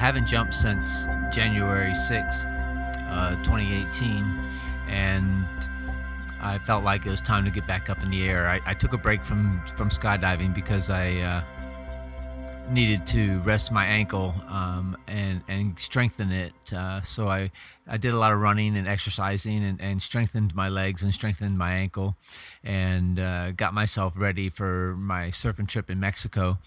haven't jumped since January 6th, 2018, and I felt like it was time to get back up in the air. I took a break from skydiving because I needed to rest my ankle and strengthen it. So I did a lot of running and exercising and strengthened my legs and strengthened my ankle, and got myself ready for my surfing trip in Mexico.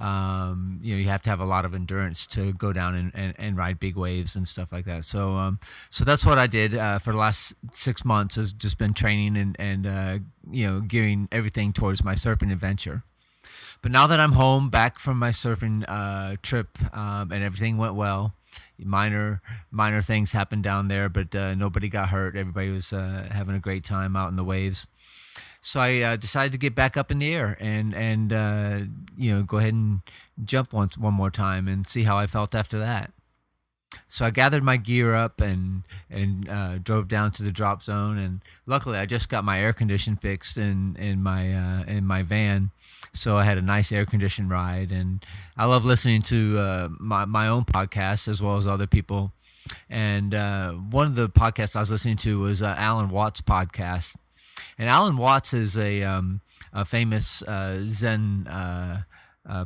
You have to have a lot of endurance to go down and ride big waves and stuff like that. So that's what I did for the last 6 months. Has just been training and gearing everything towards my surfing adventure. But now that I'm home, back from my surfing trip, and everything went well, minor things happened down there, but nobody got hurt. Everybody was having a great time out in the waves. So I decided to get back up in the air and go ahead and jump one more time and see how I felt after that. So I gathered my gear up and drove down to the drop zone, and luckily I just got my air condition fixed in my van, so I had a nice air conditioned ride. And I love listening to my own podcast as well as other people. And one of the podcasts I was listening to was Alan Watts' podcast, and Alan Watts is a famous Zen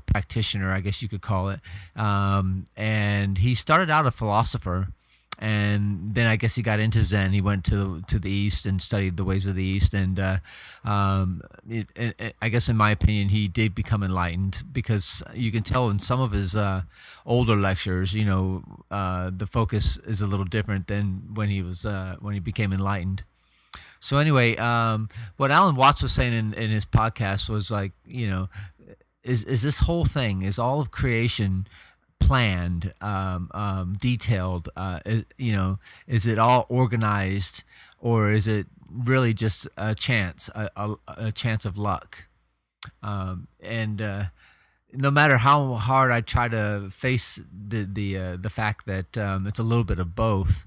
practitioner, I guess you could call it, and he started out a philosopher, and then I guess he got into Zen. He went to the East and studied the ways of the East, and I guess in my opinion he did become enlightened, because you can tell in some of his older lectures, the focus is a little different than when he became enlightened. So anyway, what Alan Watts was saying in his podcast was like, is this whole thing, is all of creation planned, detailed? Is it all organized, or is it really just a chance, a chance of luck? And no matter how hard I try to face the fact that it's a little bit of both.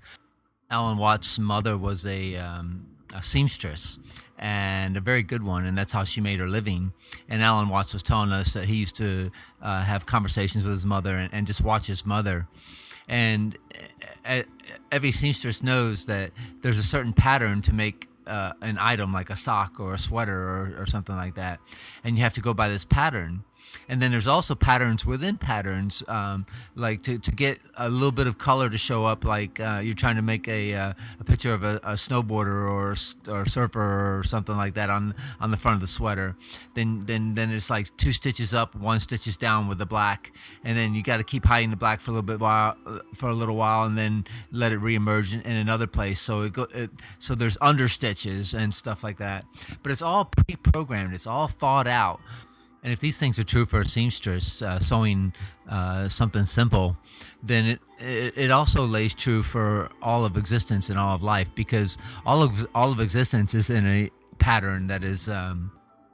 Alan Watts' mother was a seamstress, and a very good one, and that's how she made her living. And Alan Watts was telling us that he used to have conversations with his mother and just watch his mother. And every seamstress knows that there's a certain pattern to make an item, like a sock or a sweater or something like that, and you have to go by this pattern. And then there's also patterns within patterns, like to get a little bit of color to show up, like you're trying to make a picture of a snowboarder or a surfer or something like that on the front of the sweater. Then it's like 2 stitches up, 1 stitches down with the black, and then you got to keep hiding the black for a little while, and then let it reemerge in another place. So so there's under stitches and stuff like that. But it's all pre-programmed. It's all thought out. And if these things are true for a seamstress sewing something simple, then it also lays true for all of existence and all of life, because all of existence is in a pattern that is. And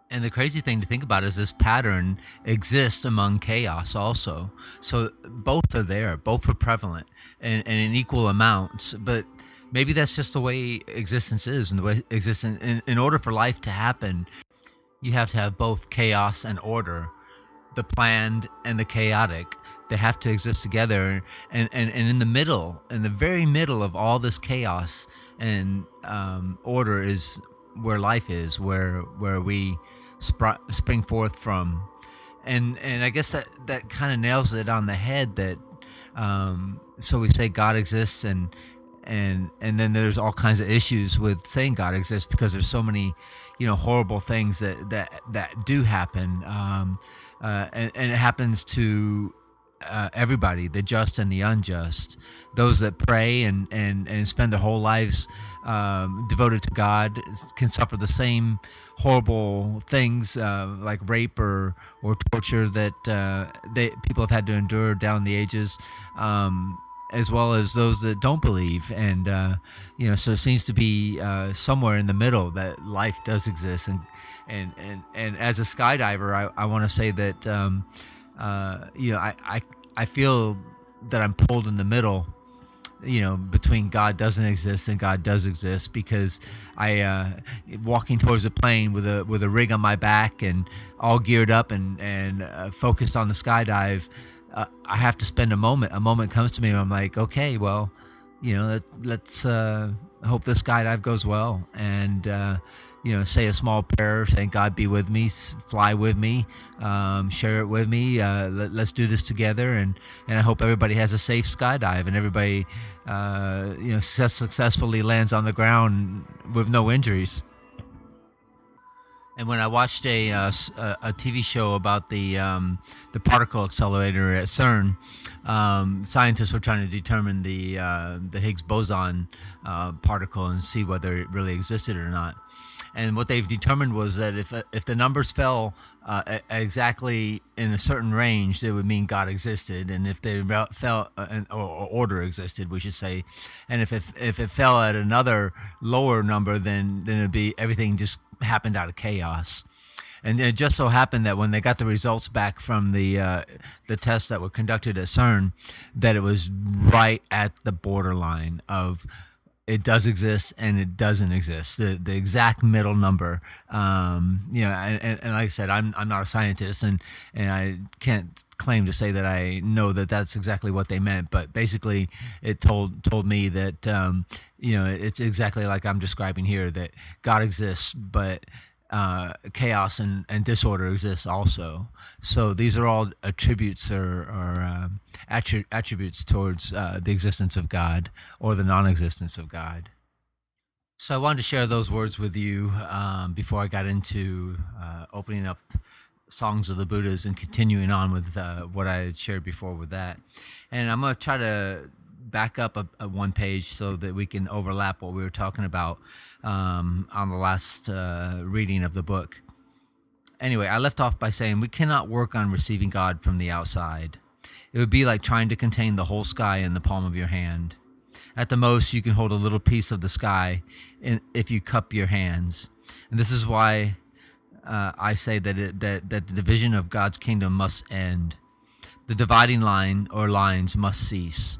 the crazy thing to think about is this pattern exists among chaos also. So both are there, both are prevalent and in equal amounts. But maybe that's just the way existence is, and the way existence. In order for life to happen, you have to have both chaos and order, the planned and the chaotic. They have to exist together, and in the middle, in the very middle of all this chaos and order, is where life is, where we spring forth from. And I guess that kind of nails it on the head. That so we say God exists, and then there's all kinds of issues with saying God exists, because there's so many horrible things that do happen, and it happens to everybody, the just and the unjust. Those that pray and spend their whole lives devoted to God can suffer the same horrible things, like rape or torture that people have had to endure down the ages, as well as those that don't believe. And so it seems to be somewhere in the middle that life does exist. And as a skydiver, I want to say that I feel that I'm pulled in the middle, between God doesn't exist and God does exist, because I walking towards the plane with a rig on my back and all geared up and focused on the skydive. I have to spend a moment. A moment comes to me and I'm like, okay, well, let's hope this skydive goes well, and say a small prayer, saying, God be with me, fly with me, share it with me. Let's do this together, and I hope everybody has a safe skydive, and everybody successfully lands on the ground with no injuries. And when I watched a TV show about the particle accelerator at CERN, scientists were trying to determine the Higgs boson particle and see whether it really existed or not. And what they've determined was that if the numbers fell exactly in a certain range, it would mean God existed, and if they fell or order existed, we should say, and if it fell at another lower number, then it'd be everything just happened out of chaos. And it just so happened that when they got the results back from the tests that were conducted at CERN, that it was right at the borderline of it does exist and it doesn't exist, the exact middle number. And like I said, I'm not a scientist, and I can't claim to say that I know that that's exactly what they meant, but basically it told me that it's exactly like I'm describing here, that God exists, but chaos and disorder exists also. So these are all attributes or attributes towards the existence of God or the non-existence of God. So I wanted to share those words with you before I got into opening up Songs of the Buddhas and continuing on with what I had shared before with that. And I'm going to try to back up a one page so that we can overlap what we were talking about on the last reading of the book. Anyway, I left off by saying we cannot work on receiving God from the outside. It would be like trying to contain the whole sky in the palm of your hand. At the most, you can hold a little piece of the sky if you cup your hands. And this is why I say that the division of God's kingdom must end. The dividing line or lines must cease.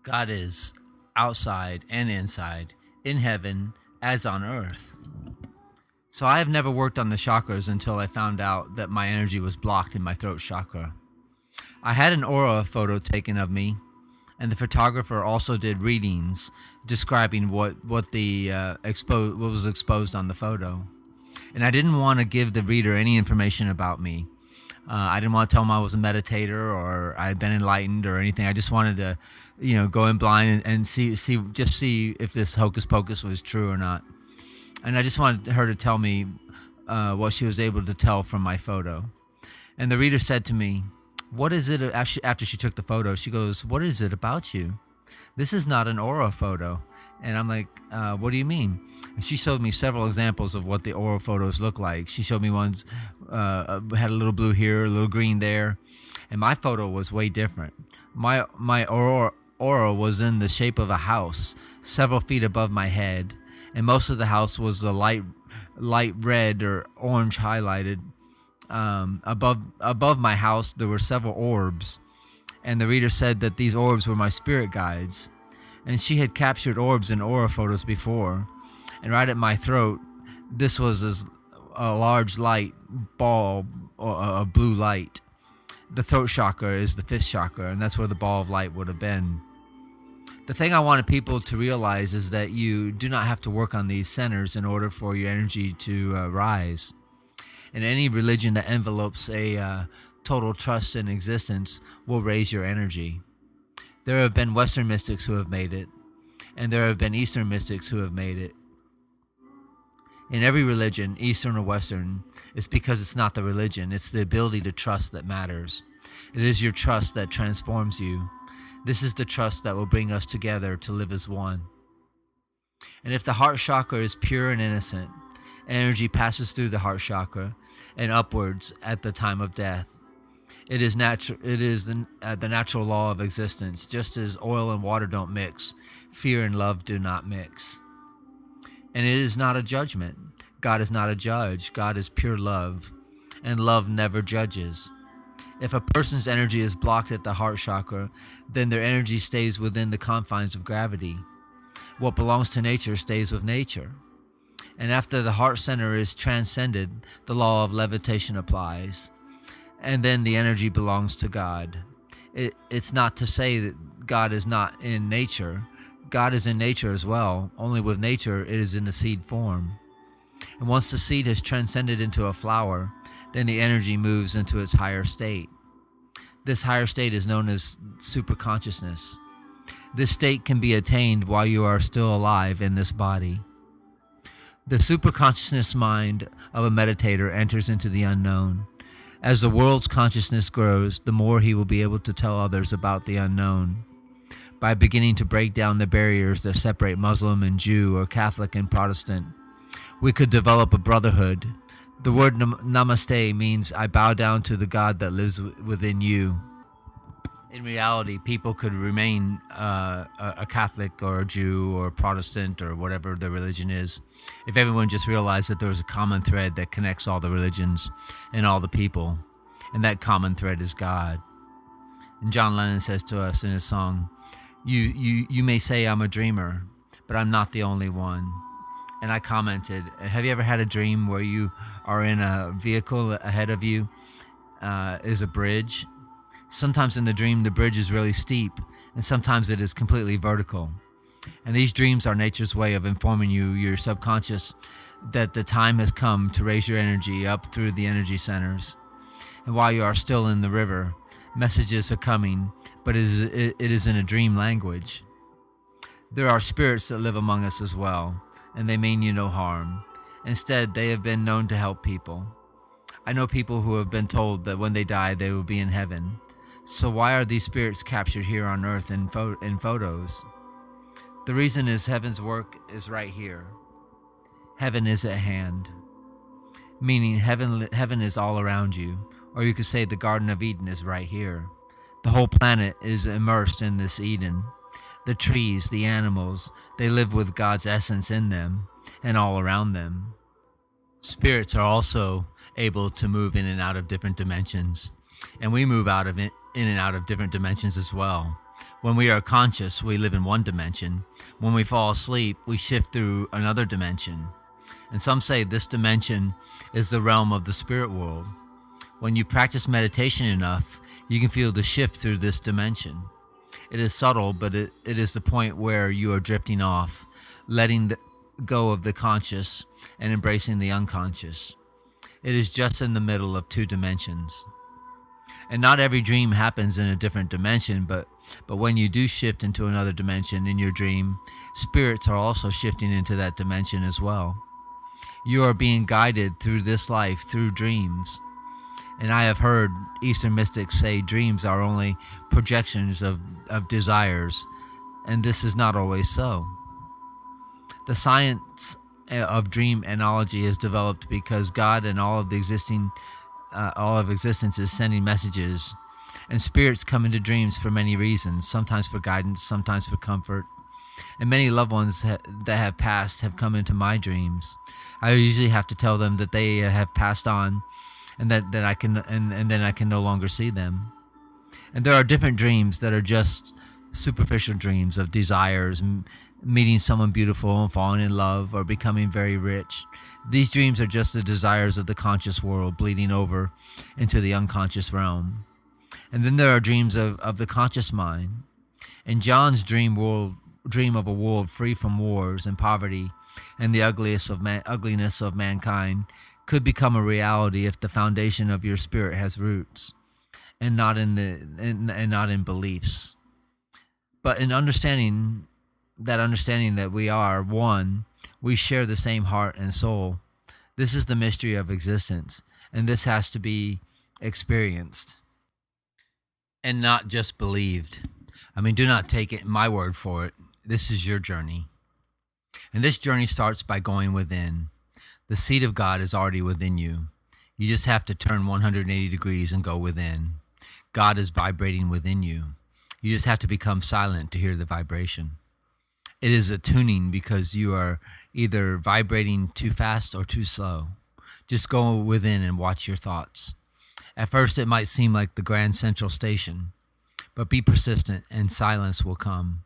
God is outside and inside, in heaven as on earth. So I have never worked on the chakras until I found out that my energy was blocked in my throat chakra. I had an aura photo taken of me, and the photographer also did readings describing what was exposed on the photo. And I didn't want to give the reader any information about me. I didn't want to tell them I was a meditator or I had been enlightened or anything. I just wanted to, go in blind and see if this hocus pocus was true or not. And I just wanted her to tell me what she was able to tell from my photo. And the reader said to me, "What is it?" After she took the photo, she goes, "What is it about you? This is not an aura photo." And I'm like, "What do you mean?" And she showed me several examples of what the aura photos look like. She showed me ones had a little blue here, a little green there, and my photo was way different. My aura was in the shape of a house, several feet above my head, and most of the house was a light red or orange highlighted. Above my house, there were several orbs, and the reader said that these orbs were my spirit guides. And she had captured orbs in aura photos before. And right at my throat, this was a large light ball of blue light. The throat chakra is the fifth chakra, and that's where the ball of light would have been. The thing I wanted people to realize is that you do not have to work on these centers in order for your energy to rise. And any religion that envelopes a total trust in existence will raise your energy. There have been Western mystics who have made it, and there have been Eastern mystics who have made it. In every religion, Eastern or Western, it's because it's not the religion, it's the ability to trust that matters. It is your trust that transforms you. This is the trust that will bring us together to live as one. And if the heart chakra is pure and innocent, energy passes through the heart chakra and upwards at the time of death. It is the natural law of existence. Just as oil and water don't mix, fear and love do not mix. And it is not a judgment. God is not a judge. God is pure love, and love never judges. If a person's energy is blocked at the heart chakra, then their energy stays within the confines of gravity. What belongs to nature stays with nature. And after the heart center is transcended, the law of levitation applies. And then the energy belongs to God. It's not to say that God is not in nature. God is in nature as well, only with nature it is in the seed form. And once the seed has transcended into a flower, then the energy moves into its higher state. This higher state is known as superconsciousness. This state can be attained while you are still alive in this body. The superconsciousness mind of a meditator enters into the unknown. As the world's consciousness grows, the more he will be able to tell others about the unknown. By beginning to break down the barriers that separate Muslim and Jew or Catholic and Protestant, we could develop a brotherhood. The word namaste means I bow down to the God that lives within you. In reality, people could remain a Catholic or a Jew or a Protestant or whatever their religion is, if everyone just realized that there's a common thread that connects all the religions and all the people, and that common thread is God. And John Lennon says to us in his song, you may say I'm a dreamer, but I'm not the only one. And I commented, have you ever had a dream where you are in a vehicle ahead of you is a bridge? Sometimes in the dream, the bridge is really steep, and sometimes it is completely vertical. And these dreams are nature's way of informing you, your subconscious, that the time has come to raise your energy up through the energy centers. And while you are still in the river, messages are coming, but it is in a dream language. There are spirits that live among us as well, and they mean you no harm. Instead, they have been known to help people. I know people who have been told that when they die, they will be in heaven. So why are these spirits captured here on earth in photos? The reason is heaven's work is right here. Heaven is at hand. Meaning heaven is all around you. Or you could say the Garden of Eden is right here. The whole planet is immersed in this Eden. The trees, the animals, they live with God's essence in them and all around them. Spirits are also able to move in and out of different dimensions. And we move out of it, in and out of different dimensions as well. When we are conscious, we live in one dimension. When we fall asleep, we shift through another dimension. And some say this dimension is the realm of the spirit world. When you practice meditation enough, you can feel the shift through this dimension. It is subtle, but it is the point where you are drifting off, letting go of the conscious and embracing the unconscious. It is just in the middle of two dimensions. And not every dream happens in a different dimension, but when you do shift into another dimension in your dream, spirits are also shifting into that dimension as well. You are being guided through this life through dreams. And I have heard Eastern mystics say dreams are only projections of desires, and this is not always so. The science of dream analogy is developed because God and all of existence is sending messages, and spirits come into dreams for many reasons, sometimes for guidance, sometimes for comfort. And many loved ones that have passed have come into my dreams. I usually have to tell them that they have passed on, and that I can and then I can no longer see them. And there are different dreams that are just superficial dreams of desires, meeting someone beautiful and falling in love or becoming very rich. These dreams are just the desires of the conscious world bleeding over into the unconscious realm. And then there are dreams of the conscious mind. And John's dream of a world free from wars and poverty and the ugliness of mankind could become a reality if the foundation of your spirit has roots and not in beliefs. But in understanding that we are one, we share the same heart and soul. This is the mystery of existence, and this has to be experienced and not just believed. I mean, do not take my word for it. This is your journey. And this journey starts by going within. The seed of God is already within you. You just have to turn 180 degrees and go within. God is vibrating within you. You just have to become silent to hear the vibration. It is a tuning because you are either vibrating too fast or too slow. Just go within and watch your thoughts. At first it might seem like the Grand Central Station, but be persistent and silence will come.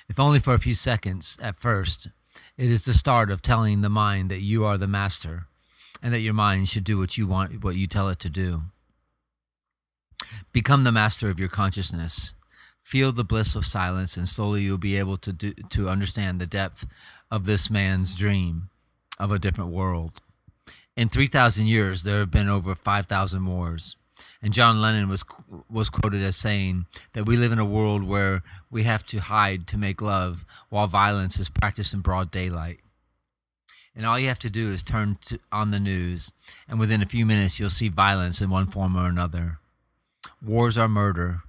If only for a few seconds at first, it is the start of telling the mind that you are the master and that your mind should do what you want, what you tell it to do. Become the master of your consciousness. Feel the bliss of silence, and slowly you'll be able to understand the depth of this man's dream of a different world. In 3,000 years, there have been over 5,000 wars. And John Lennon was quoted as saying that we live in a world where we have to hide to make love while violence is practiced in broad daylight. And all you have to do is turn on the news, and within a few minutes you'll see violence in one form or another. Wars are murder,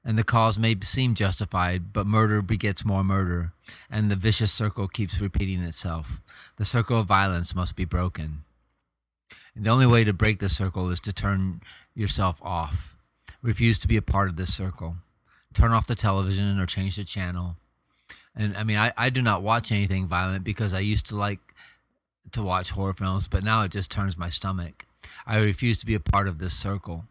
and the cause may seem justified, but murder begets more murder, and the vicious circle keeps repeating itself. The circle of violence must be broken. And the only way to break the circle is to turn yourself off. Refuse to be a part of this circle. Turn off the television or change the channel. And I do not watch anything violent because I used to like to watch horror films, but now it just turns my stomach. I refuse to be a part of this circle.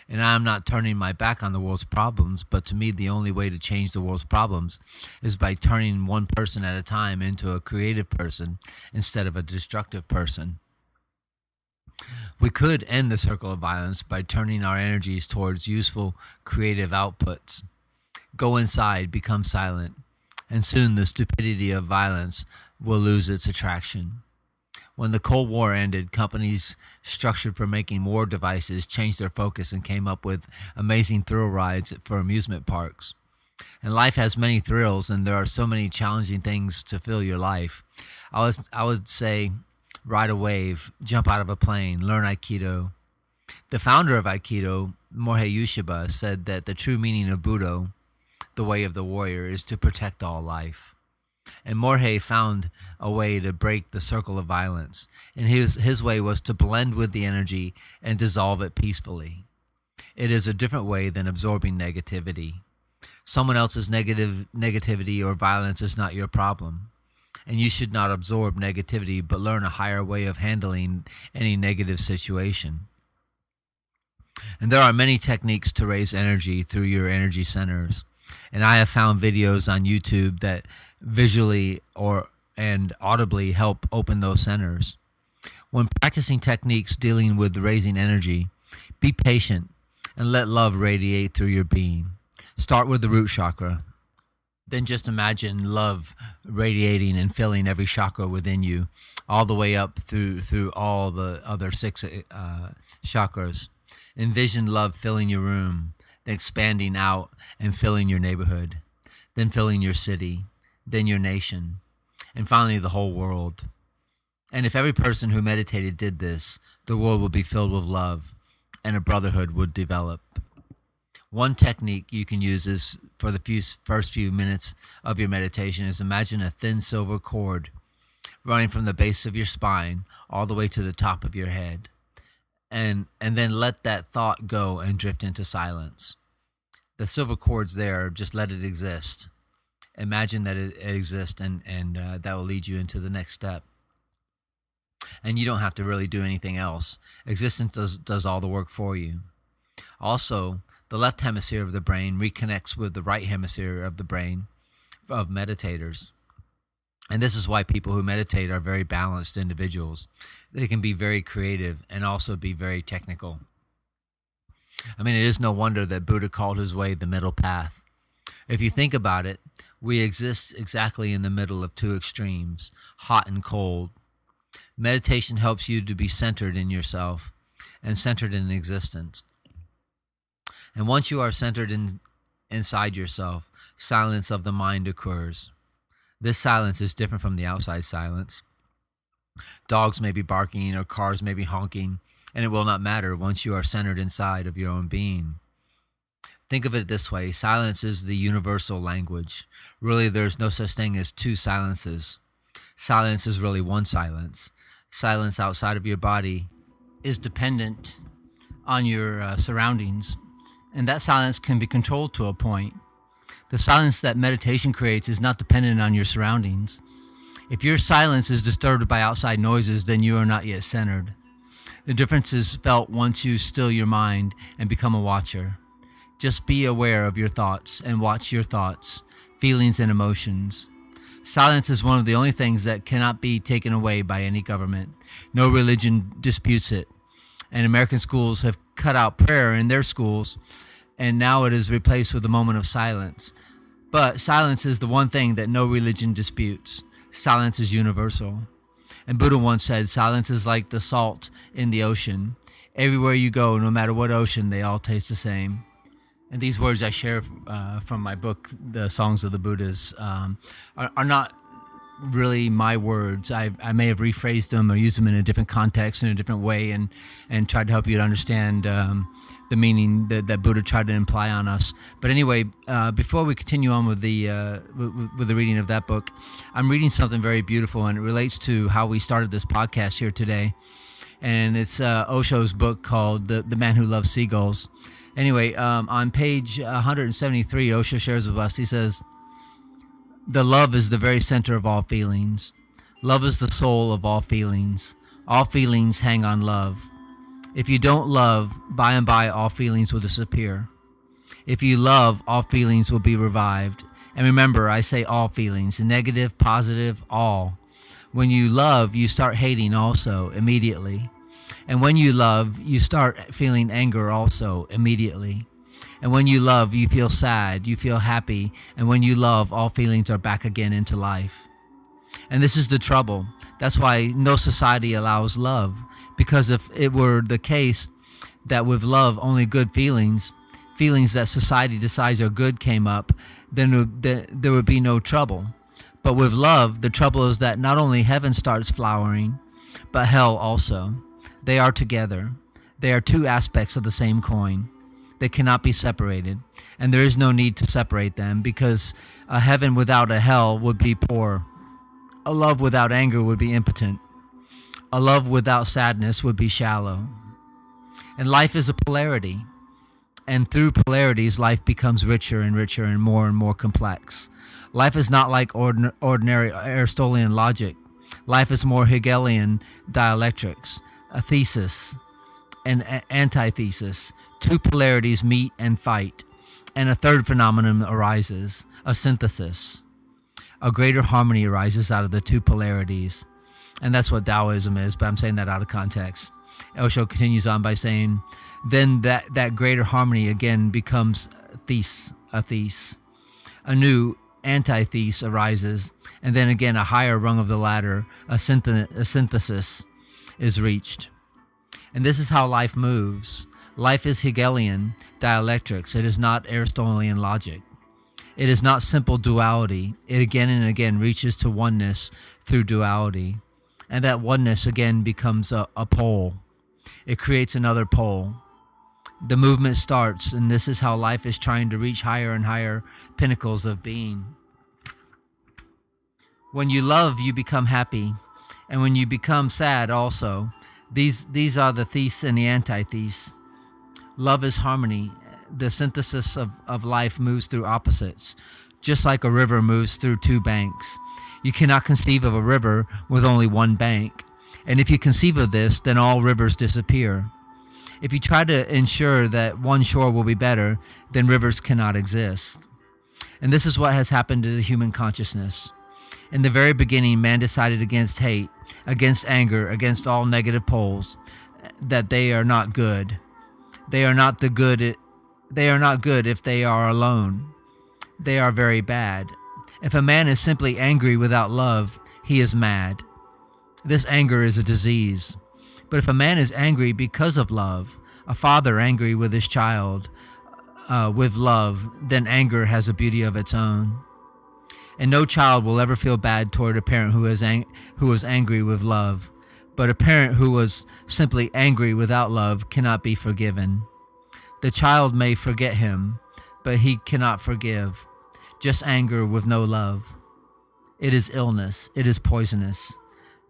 And I'm not turning my back on the world's problems, but to me, the only way to change the world's problems is by turning one person at a time into a creative person instead of a destructive person. We could end the circle of violence by turning our energies towards useful, creative outputs. Go inside, become silent, and soon the stupidity of violence will lose its attraction. When the Cold War ended, companies structured for making war devices changed their focus and came up with amazing thrill rides for amusement parks. And life has many thrills, and there are so many challenging things to fill your life. I would say ride a wave, jump out of a plane, learn Aikido. The founder of Aikido, Morihei Ueshiba, said that the true meaning of Budo, the way of the warrior, is to protect all life. And Morihei found a way to break the circle of violence. And his way was to blend with the energy and dissolve it peacefully. It is a different way than absorbing negativity. Someone else's negativity or violence is not your problem. And you should not absorb negativity, but learn a higher way of handling any negative situation. And there are many techniques to raise energy through your energy centers. And I have found videos on YouTube that visually and audibly help open those centers. When practicing techniques dealing with raising energy, be patient and let love radiate through your being. Start with the root chakra. Then just imagine love radiating and filling every chakra within you, all the way up through all the other 6 chakras. Envision love filling your room, then expanding out and filling your neighborhood, then filling your city, then your nation, and finally the whole world. And if every person who meditated did this, the world would be filled with love, and a brotherhood would develop. One technique you can use is for the first few minutes of your meditation is imagine a thin silver cord running from the base of your spine all the way to the top of your head. And then let that thought go and drift into silence. The silver cord's there, just let it exist. Imagine that it exists, and that will lead you into the next step. And you don't have to really do anything else. Existence does all the work for you. Also, the left hemisphere of the brain reconnects with the right hemisphere of the brain of meditators. And this is why people who meditate are very balanced individuals. They can be very creative and also be very technical. It is no wonder that Buddha called his way the middle path. If you think about it, we exist exactly in the middle of 2 extremes, hot and cold. Meditation helps you to be centered in yourself and centered in existence. And once you are centered inside yourself, silence of the mind occurs. This silence is different from the outside silence. Dogs may be barking or cars may be honking, and it will not matter once you are centered inside of your own being. Think of it this way. Silence is the universal language. Really, there's no such thing as 2 silences. Silence is really one silence. Silence outside of your body is dependent on your surroundings, and that silence can be controlled to a point. The silence that meditation creates is not dependent on your surroundings. If your silence is disturbed by outside noises, then you are not yet centered. The difference is felt once you still your mind and become a watcher. Just be aware of your thoughts and watch your thoughts, feelings, and emotions. Silence is one of the only things that cannot be taken away by any government. No religion disputes it. And American schools have cut out prayer in their schools, and now it is replaced with a moment of silence. But silence is the one thing that no religion disputes. Silence is universal. And Buddha once said, silence is like the salt in the ocean. Everywhere you go, no matter what ocean, they all taste the same. And these words I share from my book, The Songs of the Buddhas, are not really my words. I may have rephrased them or used them in a different context, in a different way, and tried to help you to understand the meaning that Buddha tried to imply on us. But anyway, before we continue on with the reading of that book, I'm reading something very beautiful, and it relates to how we started this podcast here today. And it's Osho's book called The Man Who Loves Seagulls. Anyway, on page 173, Osho shares with us, he says, "The love is the very center of all feelings. Love is the soul of all feelings. All feelings hang on love. If you don't love, by and by all feelings will disappear. If you love, all feelings will be revived. And remember, I say all feelings, negative, positive, all. When you love, you start hating also, immediately. And when you love, you start feeling anger also, immediately. And when you love, you feel sad, you feel happy. And when you love, all feelings are back again into life." And this is the trouble. That's why no society allows love. Because if it were the case that with love only good feelings that society decides are good came up, then there would be no trouble. But with love, the trouble is that not only heaven starts flowering, but hell also. They are together. They are two aspects of the same coin. They cannot be separated, and there is no need to separate them, because a heaven without a hell would be poor. A love without anger would be impotent. A love without sadness would be shallow. And life is a polarity, and through polarities, life becomes richer and richer and more complex. Life is not like ordinary Aristotelian logic. Life is more Hegelian dialectics, a thesis, an antithesis. Two polarities meet and fight, and a third phenomenon arises, a synthesis. A greater harmony arises out of the two polarities. And that's what Taoism is, but I'm saying that out of context. Osho continues on by saying, then that greater harmony again becomes a thesis. A new antithesis arises, and then again a higher rung of the ladder, a synthesis, is reached. And this is how life moves. Life is Hegelian dialectics. It is not Aristotelian logic. It is not simple duality. It again and again reaches to oneness through duality. And that oneness again becomes a pole. It creates another pole. The movement starts, and this is how life is trying to reach higher and higher pinnacles of being. When you love, you become happy. And when you become sad also. These are the thesis and the antithesis. Love is harmony. The synthesis of life moves through opposites, just like a river moves through two banks. You cannot conceive of a river with only one bank. And if you conceive of this, then all rivers disappear. If you try to ensure that one shore will be better, then rivers cannot exist. And this is what has happened to the human consciousness. In the very beginning, man decided against hate, against anger, against all negative poles, that they are not good. They are not good if they are alone. They are very bad. If a man is simply angry without love, he is mad. This anger is a disease. But if a man is angry because of love, a father angry with his child, with love, then anger has a beauty of its own. And no child will ever feel bad toward a parent who was angry with love. But a parent who was simply angry without love cannot be forgiven. The child may forget him, but he cannot forgive. Just anger with no love. It is illness. It is poisonous.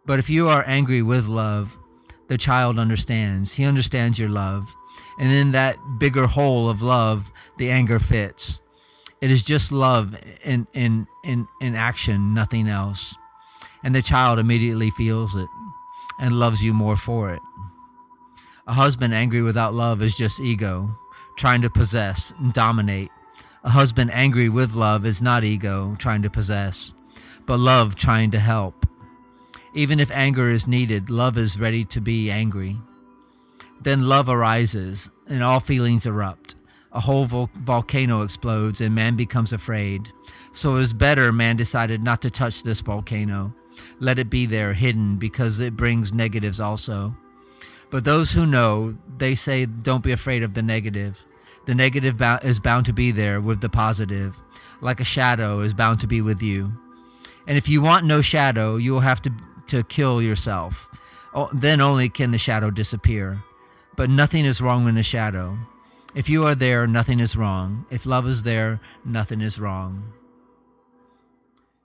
But if you are angry with love, the child understands. He understands your love. And in that bigger hole of love, the anger fits. It is just love in action, nothing else. And the child immediately feels it and loves you more for it. A husband angry without love is just ego, trying to possess and dominate. A husband angry with love is not ego, trying to possess, but love trying to help. Even if anger is needed, love is ready to be angry. Then love arises, and all feelings erupt. A whole volcano explodes, and man becomes afraid. So it was better man decided not to touch this volcano. Let it be there, hidden, because it brings negatives also. But those who know, they say, don't be afraid of the negative. The negative is bound to be there with the positive, like a shadow is bound to be with you. And if you want no shadow, you will have to kill yourself. Then only can the shadow disappear. But nothing is wrong in the shadow. If you are there, nothing is wrong. If love is there, nothing is wrong.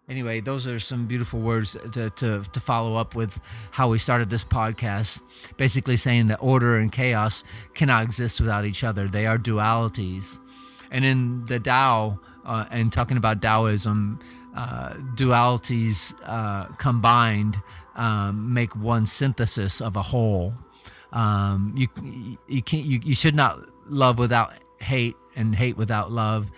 Anyway, those are some beautiful words to follow up with how we started this podcast, basically saying that order and chaos cannot exist without each other. They are dualities. And in the Tao, and talking about Taoism, dualities combined make one synthesis of a whole. You should not love without hate, and hate without love.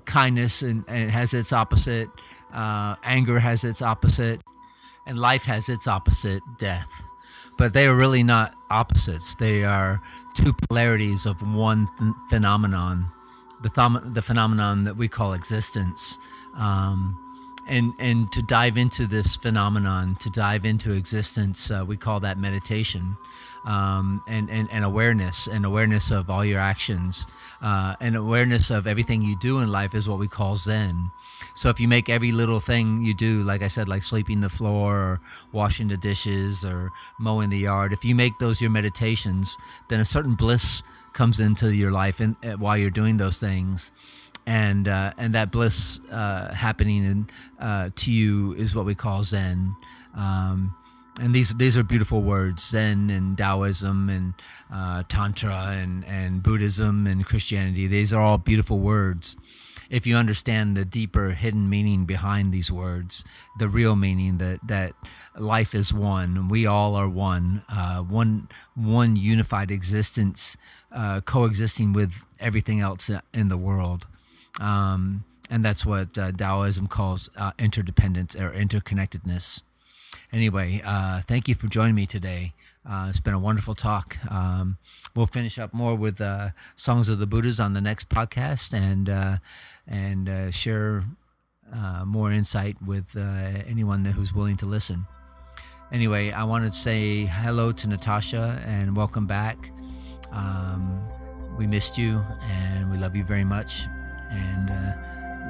Kindness and has its opposite. Anger has its opposite, and life has its opposite, death. But they are really not opposites. They are two polarities of one phenomenon, the phenomenon that we call existence. And to dive into this phenomenon, to dive into existence, we call that meditation, and awareness of all your actions, and awareness of everything you do in life is what we call Zen. So if you make every little thing you do, like I said, like sweeping the floor or washing the dishes or mowing the yard, if you make those your meditations, then a certain bliss comes into your life while you're doing those things. And that bliss happening to you is what we call Zen. And these are beautiful words, Zen and Taoism and Tantra and Buddhism and Christianity. These are all beautiful words. If you understand the deeper hidden meaning behind these words, the real meaning that life is one, we all are one unified existence, coexisting with everything else in the world. And that's what Taoism calls interdependence or interconnectedness. Anyway, thank you for joining me today. It's been a wonderful talk. We'll finish up more with Songs of the Buddhas on the next podcast, and share more insight with anyone who's willing to listen. Anyway, I want to say hello to Natasha and welcome back. We missed you and we love you very much. And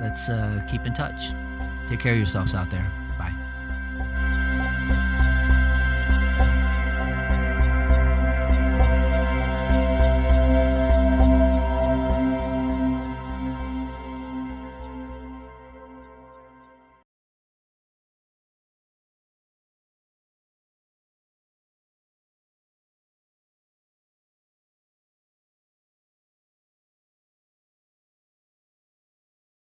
let's keep in touch. Take care of yourselves out there.